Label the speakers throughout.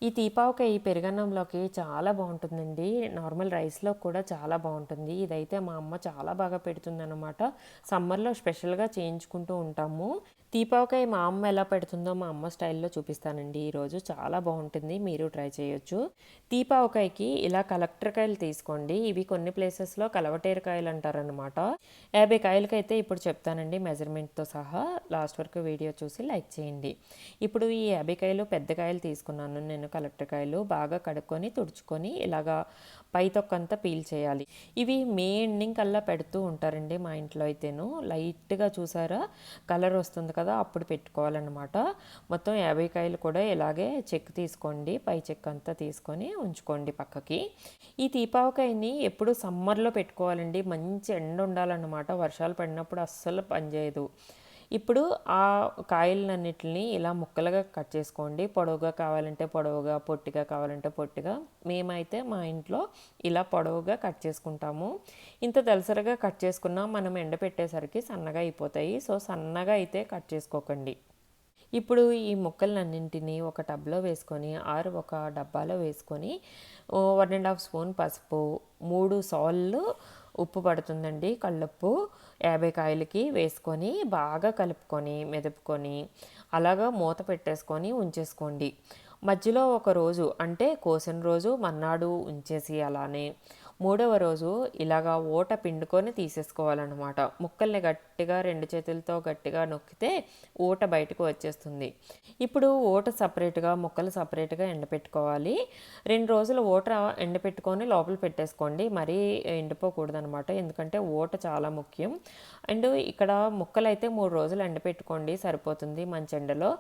Speaker 1: ఈ తీపావకాయ ఈ పెరుగన్నంలోకి చాలా బాగుంటుందండి. నార్మల్ రైస్లో కూడా చాలా బాగుంటుంది. ఇదైతే మా అమ్మ చాలా బాగా పెడుతుందన్నమాట. సమ్మర్లో స్పెషల్గా చేయించుకుంటూ ఉంటాము. తీపావకాయ మా అమ్మ ఎలా పెడుతుందో మా అమ్మ స్టైల్లో చూపిస్తానండి ఈరోజు. చాలా బాగుంటుంది, మీరు ట్రై చేయొచ్చు. తీపావకాయకి ఇలా కలెక్టర్ కాయలు తీసుకోండి. ఇవి కొన్ని ప్లేసెస్లో కలవటేరు కాయలు అంటారనమాట. 50 కాయలకైతే ఇప్పుడు చెప్తానండి మెజర్మెంట్తో సహా. లాస్ట్ వరకు వీడియో చూసి లైక్ చేయండి. ఇప్పుడు ఈ 50 కాయలు పెద్ద కాయలు తీసుకున్నాను నేను. కలెక్టర్ కాయలు బాగా కడుక్కొని తుడుచుకొని ఇలాగా పై తొక్కంతా పీల్ చేయాలి. ఇవి మే ఎండింగ్ కల్లా పెడుతూ ఉంటారండి మా ఇంట్లో అయితేను. లైట్గా చూసారా కలర్ వస్తుంది కదా, అప్పుడు పెట్టుకోవాలన్నమాట. మొత్తం 50 కాయలు కూడా ఇలాగే చెక్ తీసుకోండి, పై చెక్ అంతా తీసుకొని ఉంచుకోండి పక్కకి. ఈ తీపావకాయని ఎప్పుడు సమ్మర్లో పెట్టుకోవాలండి. మంచి ఎండ ఉండాలన్నమాట. వర్షాలు పడినప్పుడు అస్సలు పనిచేయదు. ఇప్పుడు ఆ కాయలన్నిటిని ఇలా ముక్కలుగా కట్ చేసుకోండి. పొడవుగా కావాలంటే పొడవుగా, పొట్టిగా కావాలంటే పొట్టిగా. మేమైతే మా ఇంట్లో ఇలా పొడవుగా కట్ చేసుకుంటాము. ఇంత దలసరిగా కట్ చేసుకున్నా మనం ఎండపెట్టేసరికి సన్నగా అయిపోతాయి. సో సన్నగా అయితే కట్ చేసుకోకండి. ఇప్పుడు ఈ ముక్కలన్నింటినీ ఒక టబ్లో వేసుకొని ఒక డబ్బాలో వేసుకొని 1.5 స్పూన్ పసుపు, 3 సార్లు ఉప్పు పడుతుందండి, కళ్ళుప్పు. 50 కాయలకి వేసుకొని బాగా కలుపుకొని మెదుపుకొని అలాగా మూత పెట్టేసుకొని ఉంచేసుకోండి. మధ్యలో ఒక రోజు అంటే కోసిన రోజు మర్నాడు ఉంచేసి అలానే మూడవ రోజు ఇలాగా ఊట పిండుకొని తీసేసుకోవాలన్నమాట. ముక్కల్ని గట్టిగా 2 చేతులతో గట్టిగా నొక్కితే ఊట బయటకు వచ్చేస్తుంది. ఇప్పుడు ఊట సపరేట్గా, ముక్కలు సపరేట్గా ఎండపెట్టుకోవాలి. 2 రోజులు ఊట ఎండపెట్టుకొని లోపల పెట్టేసుకోండి. మరీ ఎండిపోకూడదు అనమాట, ఎందుకంటే ఊట చాలా ముఖ్యం. అండ్ ఇక్కడ ముక్కలు అయితే 3 రోజులు ఎండపెట్టుకోండి, సరిపోతుంది మంచి ఎండలో.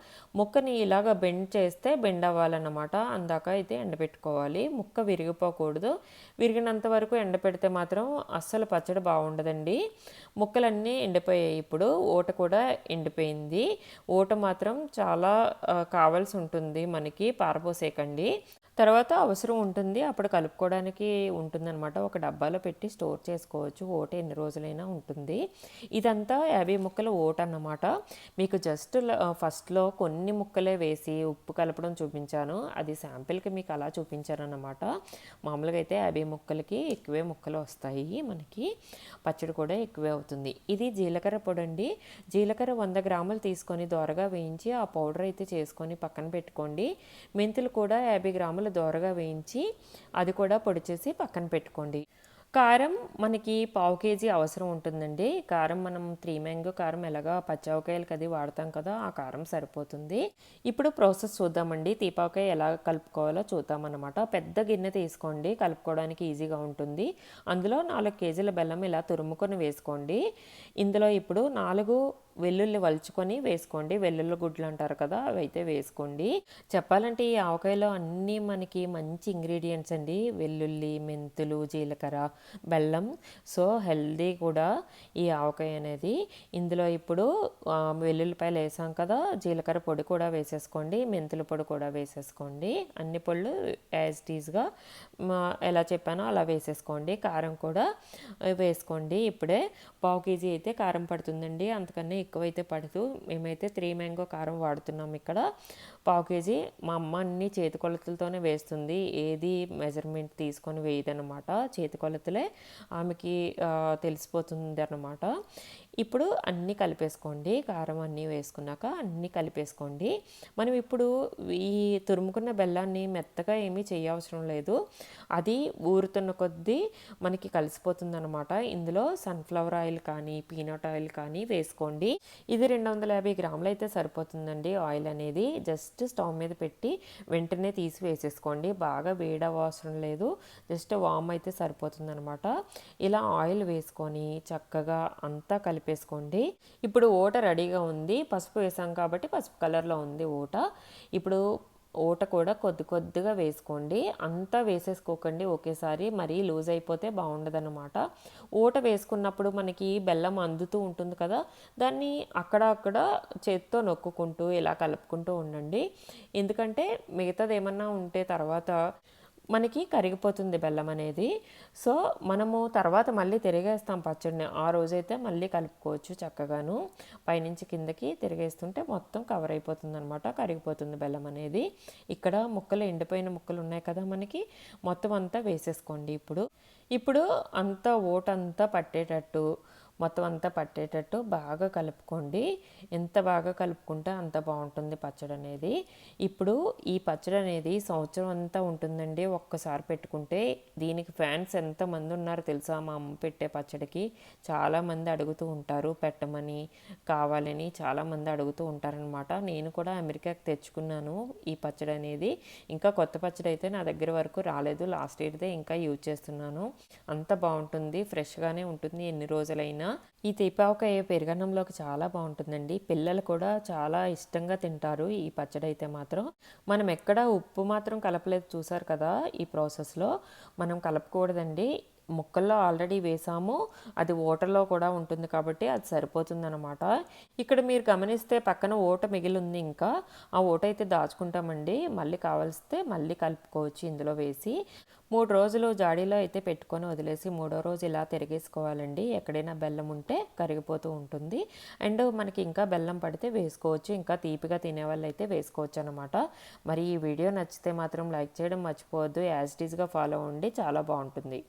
Speaker 1: ముక్కని ఇలాగ బెండ్ చేస్తే బెండ్ అవ్వాలన్నమాట. అందాక అయితే ఎండపెట్టుకోవాలి. ముక్క విరిగిపోకూడదు. విరిగినంత వరకు ఎండపెడితే మాత్రం అస్సలు పచ్చడి బాగుండదండి. ముక్కలన్నీ ఎండిపోయాయి. ఇప్పుడు ఊట కూడా ఎండిపోయింది. ఊట మాత్రం చాలా కావాల్సి ఉంటుంది మనకి, పారపోసేయకండి. తర్వాత అవసరం ఉంటుంది అప్పుడు కలుపుకోవడానికి ఉంటుందన్నమాట. ఒక డబ్బాలో పెట్టి స్టోర్ చేసుకోవచ్చు. ఓట ఎన్ని రోజులైనా ఉంటుంది. ఇదంతా 50 ముక్కల ఓట అన్నమాట. మీకు జస్ట్ ఫస్ట్లో కొన్ని ముక్కలే వేసి ఉప్పు కలపడం చూపించాను. అది శాంపిల్కి మీకు అలా చూపించారన్నమాట. మామూలుగా అయితే 50 ముక్కలకి ఎక్కువే ముక్కలు వస్తాయి మనకి. పచ్చడి కూడా ఎక్కువే అవుతుంది. ఇది జీలకర్ర పొడి అండి. జీలకర్ర 100 గ్రాములు తీసుకొని దోరగా వేయించి ఆ పౌడర్ అయితే చేసుకొని పక్కన పెట్టుకోండి. మెంతులు కూడా 50 గ్రాములు దోరగా వేయించి అది కూడా పొడి చేసి పక్కన పెట్టుకోండి. కారం మనకి 1/2 కేజీ అవసరం ఉంటుందండి. కారం మనం 3 మ్యాంగో కారం ఎలాగా పచ్చావకాయలకి అది వాడతాం కదా, ఆ కారం సరిపోతుంది. ఇప్పుడు ప్రాసెస్ చూద్దామండి. తీపావకాయ ఎలా కలుపుకోవాలో చూద్దామన్నమాట. పెద్ద గిన్నె తీసుకోండి, కలుపుకోవడానికి ఈజీగా ఉంటుంది. అందులో 4 కేజీల బెల్లం ఇలా తురుముకొని వేసుకోండి. ఇందులో ఇప్పుడు 4 వెల్లుల్లి వలుచుకొని వేసుకోండి. వెల్లుల్లి గుడ్లు అంటారు కదా, అవి అయితే వేసుకోండి. చెప్పాలంటే ఈ ఆవకాయలో అన్నీ మనకి మంచి ఇంగ్రీడియంట్స్ అండి. వెల్లుల్లి, మెంతులు, జీలకర్ర, బెల్లం. సో హెల్దీ కూడా ఈ ఆవకాయ అనేది. ఇందులో ఇప్పుడు వెల్లుల్లిపాయలు వేసాం కదా, జీలకర్ర పొడి కూడా వేసేసుకోండి, మెంతుల పొడి కూడా వేసేసుకోండి. అన్ని పొళ్ళు యాజ్ టీజ్గా ఎలా చెప్పానో అలా వేసేసుకోండి. కారం కూడా వేసుకోండి. ఇప్పుడే 1/2 కేజీ అయితే కారం పడుతుందండి, అంతకన్నా ఎక్కువైతే పడదు. మేమైతే 3 మ్యాంగో కారం వాడుతున్నాం ఇక్కడ. 1/2 కేజీ. మా అమ్మ అన్ని చేతి కొలతలతోనే వేస్తుంది, ఏది మెజర్మెంట్ తీసుకొని వేయదనమాట. చేతి కొలతలే ఆమెకి తెలిసిపోతుంది అనమాట. ఇప్పుడు అన్నీ కలిపేసుకోండి. కారం అన్నీ వేసుకున్నాక అన్నీ కలిపేసుకోండి. మనం ఇప్పుడు ఈ తురుముకున్న బెల్లాన్ని మెత్తగా ఏమీ చేయవసరం లేదు. అది ఊరుతున్న కొద్దీ మనకి కలిసిపోతుంది అనమాట. ఇందులో సన్ఫ్లవర్ ఆయిల్ కానీ పీనట్ ఆయిల్ కానీ వేసుకోండి. ఇది 250 గ్రాములు అయితే సరిపోతుందండి. ఆయిల్ అనేది జస్ట్ స్టవ్ మీద పెట్టి వెంటనే తీసి వేసేసుకోండి. బాగా వేడవసరం లేదు, జస్ట్ వామ్ అయితే సరిపోతుంది అనమాట. ఇలా ఆయిల్ వేసుకొని చక్కగా అంతా కలిపేసుకోండి. ఇప్పుడు ఓట రెడీగా ఉంది. పసుపు వేసాం కాబట్టి పసుపు కలర్లో ఉంది ఓట. ఇప్పుడు ఓట కూడా కొద్ది కొద్దిగా వేసుకోండి, అంతా వేసేసుకోకండి ఒకేసారి, మరీ లూజ్ అయిపోతే బాగుండదన్నమాట. ఓట వేసుకున్నప్పుడు మనకి బెల్లం అందుతూ ఉంటుంది కదా, దాన్ని అక్కడ చేత్తో నొక్కుకుంటూ ఇలా కలుపుకుంటూ ఉండండి. ఎందుకంటే మిగతాది ఏమన్నా ఉంటే తర్వాత మనకి కరిగిపోతుంది బెల్లం అనేది. సో మనము తర్వాత మళ్ళీ తిరిగేస్తాం పచ్చడిని. ఆ రోజైతే మళ్ళీ కలుపుకోవచ్చు చక్కగాను. పైనుంచి కిందకి తిరిగేస్తుంటే మొత్తం కవర్ అయిపోతుంది అనమాట, కరిగిపోతుంది బెల్లం అనేది. ఇక్కడ ముక్కలు, ఎండిపోయిన ముక్కలు ఉన్నాయి కదా మనకి, మొత్తం అంతా వేసేసుకోండి. ఇప్పుడు అంతా ఓటంతా పట్టేటట్టు, మొత్తం అంతా పట్టేటట్టు బాగా కలుపుకోండి. ఎంత బాగా కలుపుకుంటే అంత బాగుంటుంది పచ్చడి అనేది. ఇప్పుడు ఈ పచ్చడి అనేది సంవత్సరం అంతా ఉంటుందండి ఒక్కసారి పెట్టుకుంటే. దీనికి ఫ్యాన్స్ ఎంతమంది ఉన్నారు తెలుసా మా అమ్మ పెట్టే పచ్చడికి. చాలామంది అడుగుతూ ఉంటారు పెట్టమని, కావాలని చాలామంది అడుగుతూ ఉంటారనమాట. నేను కూడా అమెరికాకి తెచ్చుకున్నాను ఈ పచ్చడి అనేది. ఇంకా కొత్త పచ్చడి అయితే నా దగ్గర వరకు రాలేదు, లాస్ట్ ఇయర్దే ఇంకా యూజ్ చేస్తున్నాను. అంత బాగుంటుంది, ఫ్రెష్గానే ఉంటుంది ఎన్ని రోజులైనా. ఈ తీపావకాయ పెరుగన్నంలోకి చాలా బాగుంటుందండి. పిల్లలు కూడా చాలా ఇష్టంగా తింటారు ఈ పచ్చడి అయితే మాత్రం. మనం ఎక్కడ ఉప్పు మాత్రం కలపలేదు, చూసారు కదా. ఈ ప్రాసెస్లో మనం కలపకూడదండి. ముక్కల్లో ఆల్రెడీ వేసాము, అది ఓటలో కూడా ఉంటుంది కాబట్టి అది సరిపోతుందన్నమాట. ఇక్కడ మీరు గమనిస్తే పక్కన ఓట మిగిలి ఉంది, ఇంకా ఆ ఓట అయితే దాచుకుంటామండి. మళ్ళీ కావలిస్తే మళ్ళీ కలుపుకోవచ్చు ఇందులో వేసి. 3 రోజులు జాడీలో అయితే పెట్టుకొని వదిలేసి 3వ రోజు ఇలా తిరిగేసుకోవాలండి. ఎక్కడైనా బెల్లం ఉంటే కరిగిపోతూ ఉంటుంది. అండ్ మనకి ఇంకా బెల్లం పడితే వేసుకోవచ్చు, ఇంకా తీపిగా తినేవాళ్ళు అయితే వేసుకోవచ్చు అనమాట. మరి ఈ వీడియో నచ్చితే మాత్రం లైక్ చేయడం మర్చిపోవద్దు. యాజ్ ఇట్ ఈస్గా ఫాలో అవ్వండి, చాలా బాగుంటుంది.